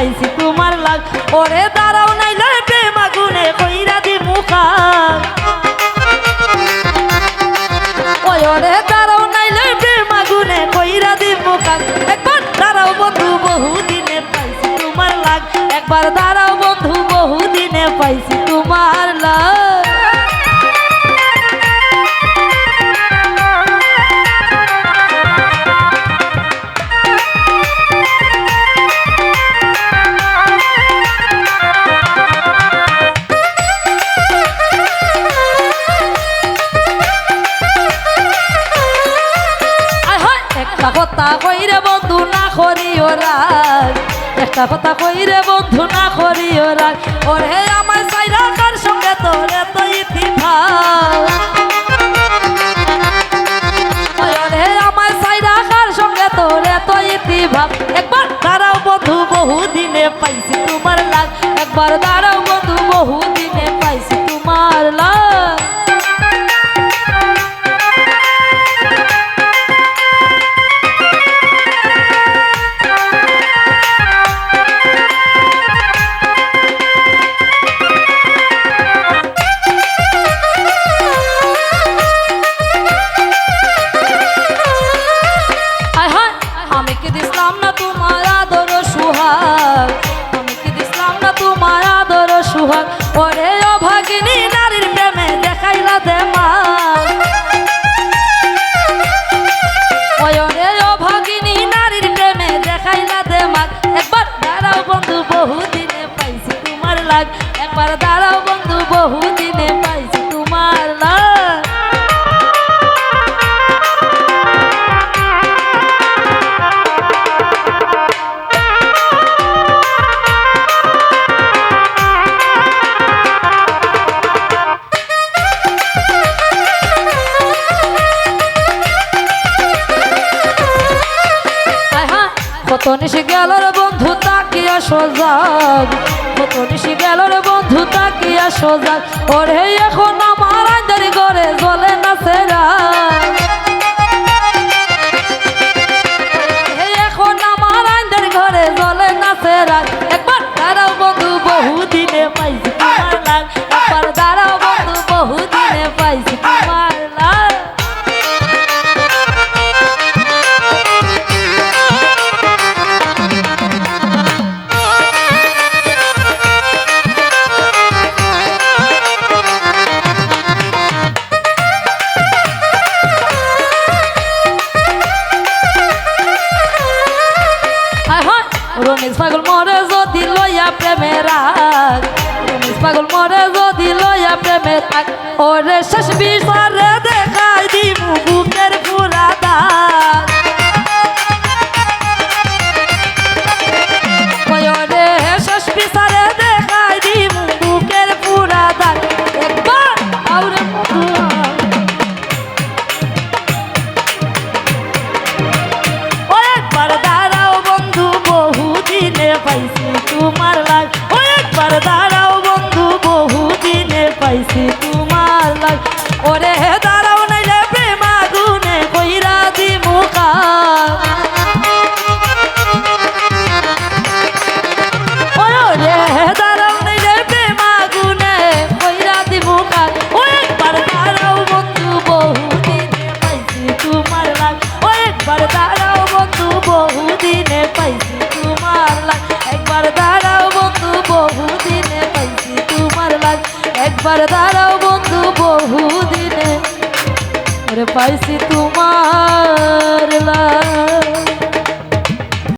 পাইছি তোমার লাগ। ওরে দাঁড়াও নাইলে প্রেম আগুনে কইরা দিমু খাক। ওরে দাঁড়াও নাইলে প্রেম আগুনে কইরা দিমু খাক। একবার দাঁড়াও বন্ধু বহুদিনে পাইছি তোমার লাগ। একবার দাঁড়াও বন্ধু বহুদিনে পাইছি তোমার লাগ। একটা কথা কইরে বন্ধু না করিও রাগ। একটা কথা কইরে বন্ধু না করিও রাগ। ওরে আমার সাইরা কার সঙ্গে তোরে তো ইতিহাস। ওরে আমার সাইরা কার সঙ্গে তোরে তো ইতিহাস। একবার দাঁড়াও বন্ধু বহুদিনে পাইছি তোমার লাগ। একবার দাঁড়াও বন্ধু বহুদিনে পাইছি তোমার লাগ। আমি কি দিলাম না তোমার আদর সুহাগ। আমি কি দিলাম না তোমার আদর সুহাগ। ওরে অভাগিনী নারীর প্রেমে দেখাইলা দেমাগ। ওরে অভাগিনী নারীর প্রেমে দেখাইলা দেমাগ। একবার দাঁড়াও বন্ধু বহুদিনে পাইছি তোমার লাগ। একবার দাঁড়াও বন্ধু বহুদিনে পাইছি তোমার লাগ। কত নিশি গেল রে বন্ধু তাকিয়া সোজাগ। কত নিশি গেল রে বন্ধু তাকিয়া সোজাগ। ওরে এখন আমার আন্দারি ঘরে জ্বলে না সেরা। এখন আমার আন্দারি ঘরে জ্বলে না সেরা। একবার দাঁড়াও বন্ধু বহুদিনে পাইছি তোমার লাগ। একবার দাঁড়াও বন্ধু বহুদিনে পাইছি তোমার লাগ। রমেশ পাগল মরে যদি লইয়া প্রেমের রাগ। রমেশ পাগল মরে যদি লইয়া প্রেমের রাগ। ওরে শেষ বিচারে দেখাই দিমু বুকের পুরা দাগ। ওরে শেষ বিচারে দেখাই দিমু বুকের পুরা দাগ। একবার আউরে পাইছি তোমার লাগ। একবার দাঁড়াও বন্ধু বহুদিনে পাইছি তোমার লাগ। ওরে দাঁড়াও নাইলে প্রেম আগুনে কইরা দিমু খাক। ওরে দাঁড়াও নাইলে প্রেম আগুনে কইরা দিমু খাক। একবার দাঁড়াও বন্ধু বহুদিনে পাইছি তোমার লাগ। একবার দাঁড়াও বন্ধু বহুদিনে পাইছি তোমার লাগ। একবার দাঁড়াও বন্ধু বহুদিনে পাইছি তোমার লাগ। একবার দাঁড়াও বন্ধু বহুদিনে পাইছি তোমার লাগ।